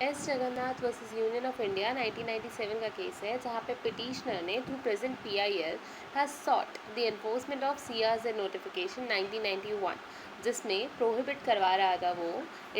S Jagannath versus union of India 1997 का case है जहां पे पिटिशनर ने through present PIL has sought the enforcement of CRZ notification 1991 जिसमें प्रोहिबिट करवा रहा था वो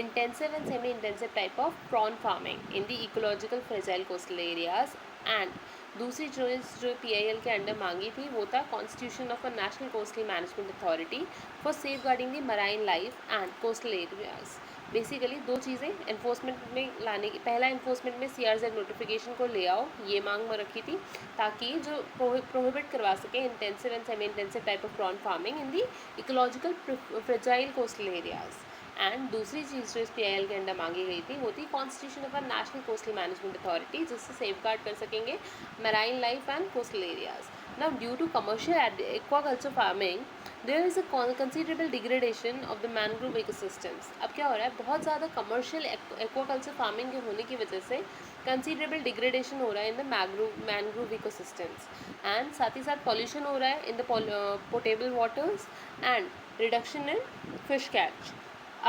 intensive and semi intensive type of prawn farming in the ecological fragile coastal areas and दूसरी चॉइस जो पीआईएल के अंडर मांगी थी वो था constitution of a national coastal management authority for safe guarding the marine life and coastal areas. Basically दो चीज़ें enforcement में लाने की, पहला एनफोर्समेंट में सीआरजेड नोटिफिकेशन को ले आओ, ये मांग में रखी थी ताकि जो प्रोहिबिट करवा सके intensive and semi intensive type of prawn farming in the ecological fragile coastal areas. And दूसरी चीज़ जो इस पीआईएल के अंडर मांगी गई थी वो थी constitution of a national coastal management authority जिससे सेफ गार्ड कर सकेंगे marine life and coastal areas. Now due to commercial aquaculture farming there is a considerable degradation of the mangrove ecosystems. अब क्या हो रहा है, बहुत ज़्यादा कमर्शियल एक्वाकल्चर फार्मिंग के होने की वजह से कंसिडरेबल डिग्रेडेशन हो रहा है in the mangrove ecosystems and साथ ही साथ पॉल्यूशन हो रहा है in the potable waters and reduction in fish catch.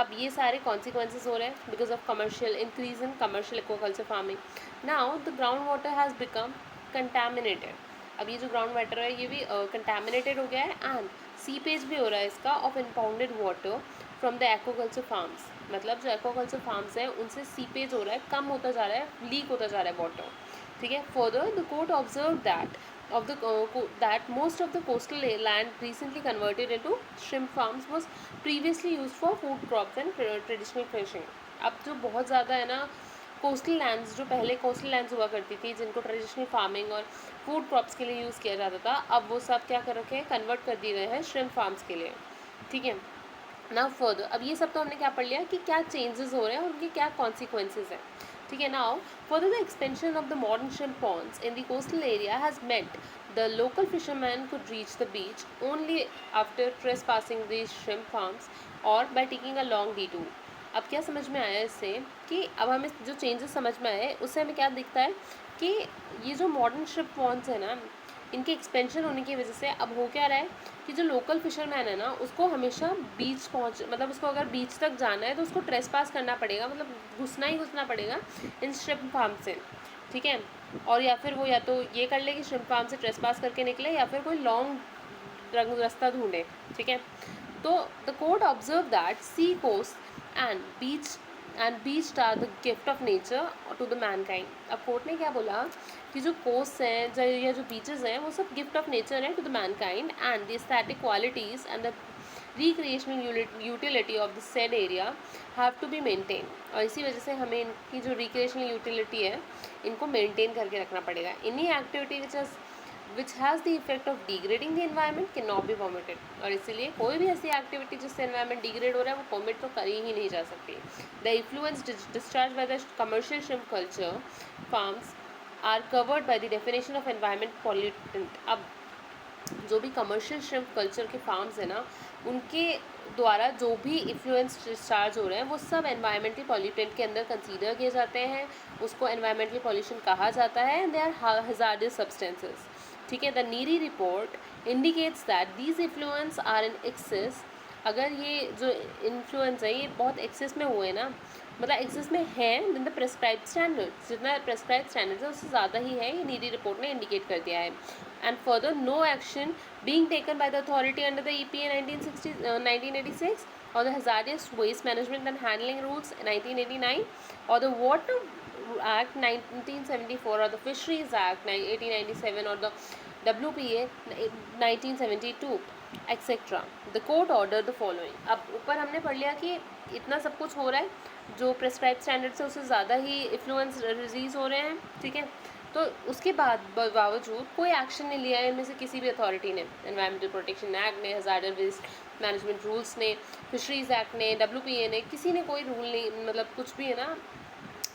अब ये सारे कॉन्सिक्वेंसेज हो रहे हैं because of commercial increase in commercial aquaculture farming. Now the ground water has become contaminated. अब ये जो ग्राउंड वाटर है ये भी कंटामिनेटेड हो गया है एंड सीपेज भी हो रहा है इसका of impounded water from the aquaculture farms. मतलब जो एक्वाकल्चर फार्म्स हैं उनसे सीपेज हो रहा है, कम होता जा रहा है, लीक होता जा रहा है वाटर। ठीक है, further the court observe that of the that most of the coastal land recently converted into shrimp farms was previously used for food crops and traditional fishing। अब जो बहुत ज़्यादा है ना कोस्टल लैंड्स, जो पहले कोस्टल लैंड्स हुआ करती थी जिनको ट्रेडिशनल फार्मिंग और फूड क्रॉप्स के लिए यूज़ किया जाता था, अब वो सब क्या कर रखे हैं, कन्वर्ट कर दिए गए हैं श्रिम्प फार्म्स के लिए। ठीक है, नाउ फर्दर अब ये सब तो हमने क्या पढ़ लिया कि क्या चेंजेस हो रहे हैं और उनके क्या कॉन्सिक्वेंसेज हैं। ठीक है, now further the expansion of the modern shrimp ponds in the coastal area has meant the local fishermen could reach the beach only after trespassing these shrimp farms or by taking a long detour। अब क्या समझ में आया इससे कि अब हमें जो चेंजेस समझ में आए उससे हमें क्या दिखता है कि ये जो मॉडर्न श्रिम्प पॉन्ड्स है ना, इनके एक्सपेंशन होने की वजह से अब हो क्या रहा है कि जो लोकल फिशरमैन है ना उसको हमेशा बीच मतलब उसको अगर बीच तक जाना है तो उसको ट्रेस पास करना पड़ेगा, मतलब घुसना ही घुसना पड़ेगा इन श्रिम्प फार्म से। ठीक है, और या फिर वो या तो ये कर ले कि श्रिम्प फार्म से ट्रेस पास करके निकले या फिर कोई लॉन्ग रास्ता ढूंढे। ठीक है, तो the court observe that sea coast and beach are the gift of nature to the mankind. अब कोर्ट ने क्या बोला कि जो कोस्ट हैं या जो बीचेस हैं वो सब गिफ्ट ऑफ नेचर है to the mankind and the aesthetic qualities and the recreational utility of the said area have to be maintained। और इसी वजह से हमें इनकी जो recreational utility है इनको maintain करके रखना पड़ेगा। Any activity which has the effect of degrading the environment cannot be permitted। और इसीलिए कोई भी ऐसी एक्टिविटी जिससे environment degrade हो रहा है वो permit तो करी ही नहीं जा सकती। The effluents discharged by the commercial shrimp culture farms are covered by the definition of environment pollutant। अब जो भी कमर्शियल श्रिम्प कल्चर के फार्म्स हैं ना उनके द्वारा जो भी इफ्लुएंस डिस्चार्ज हो रहे हैं वो सब एनवायरमेंटल पॉल्यूटेंट के अंदर कंसीडर किए जाते हैं, उसको एनवायरमेंटल पॉल्यूशन कहा जाता है and they are hazardous substances. ठीक है, the NEERI report indicates that these effluents are in excess. अगर ये जो इन्फ्लुएंस है ये बहुत एक्सेस में हुए ना, मतलब एक्सेस में है इन द प्रेस्क्राइब स्टैंडर्ड्स, जितना प्रेस्क्राइब स्टैंडर्ड्स है उससे ज़्यादा ही है, ये नीरी रिपोर्ट ने इंडिकेट कर दिया है। And further no action being taken by the authority under the EPA 1986 or the Hazardous Waste Management and Handling Rules 1989 or the Water Act 1974 or the Fisheries Act 1897 or the WPA 1972 etc। The court ordered the following। अब ऊपर हमने पढ़ लिया कि इतना सब कुछ हो रहा है, जो प्रेस्क्राइब स्टैंडर्ड से उससे ज़्यादा ही इन्फ्लुएंस रिलीज हो रहे हैं। ठीक है, तो उसके बावजूद कोई एक्शन नहीं लिया है इनमें से किसी भी अथॉरिटी ने। एनवायरमेंटल प्रोटेक्शन एक्ट ने, हजार्डस वेस्ट मैनेजमेंट रूल्स ने, फिशरीज एक्ट ने, WPA ने, किसी ने कोई रूल नहीं, मतलब कुछ भी है ना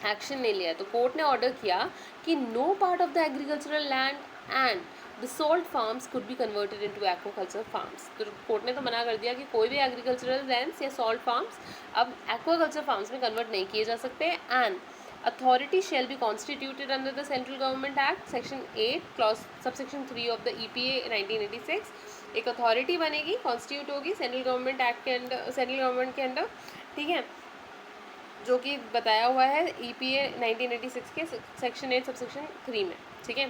एक्शन नहीं लिया। तो कोर्ट ने ऑर्डर किया कि no part of the agricultural land and the salt farms could be converted into aquaculture farms. तो कोर्ट ने तो मना कर दिया कि कोई भी एग्रीकल्चरल लैंड्स या सॉल्ट फार्म्स अब एक्वाकल्चर फार्म्स में कन्वर्ट नहीं किए जा सकते। And authority shall be constituted under the Central Government Act section 8 clause subsection 3 of the EPA 1986। एक अथॉरिटी बनेगी, कॉन्स्टिट्यूट होगी सेंट्रल गवर्नमेंट एक्ट के अंडर, सेंट्रल गवर्नमेंट के अंडर। ठीक है, जो कि बताया हुआ है EPA 1986 के सेक्शन 8 सबसेक्शन 3 में, ठीक है।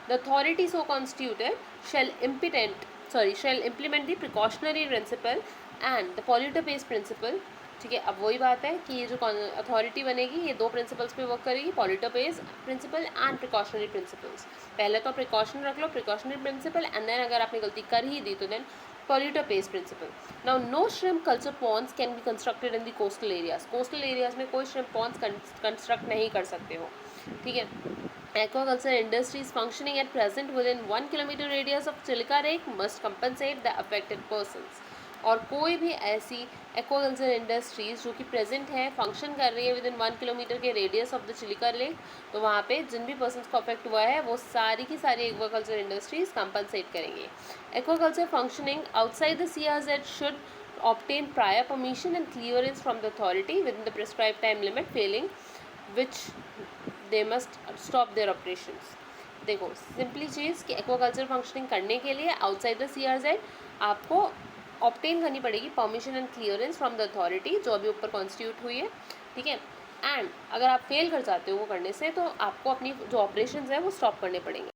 The authority so constituted shall implement the precautionary principle and the polluter pays principle, ठीक है। अब वही बात है कि ये जो अथॉरिटी बनेगी ये 2 प्रिंसिपल्स पे वर्क करेगी, polluter pays principle and precautionary principles. पहले तो प्रिकॉशन रख लो, प्रिकॉशनरी प्रिंसिपल, एंड देन अगर आपने गलती कर ही दी तो then polluter pays principle. Now no shrimp culture ponds can be constructed in the coastal areas. Coastal areas में कोई shrimp ponds construct नहीं कर सकते हो, ठीक है। Aquaculture industries functioning at present within 1 kilometer radius of Chilka Lake must compensate the affected persons. और कोई भी ऐसी एक्वाकल्चर इंडस्ट्रीज़ जो कि प्रेजेंट है, फंक्शन कर रही है विद इन 1 किलोमीटर के radius of the Chilika lake, तो वहाँ पे जिन भी पर्सनस को अफेक्ट हुआ है वो सारी की सारी एक्वाकल्चर इंडस्ट्रीज कंपनसेट करेंगे। Aquaculture functioning outside the CRZ should obtain prior permission and clearance from the authority within the prescribed time limit, failing which they must stop their operations. देखो simply चीज़ कि aquaculture functioning करने के लिए outside the CRZ आपको obtain करनी पड़ेगी permission and clearance from the authority जो अभी ऊपर कॉन्स्टिट्यूट हुई है, ठीक है। एंड अगर आप फेल कर जाते हो वो करने से तो आपको अपनी जो ऑपरेशंस है वो स्टॉप करने पड़ेंगे।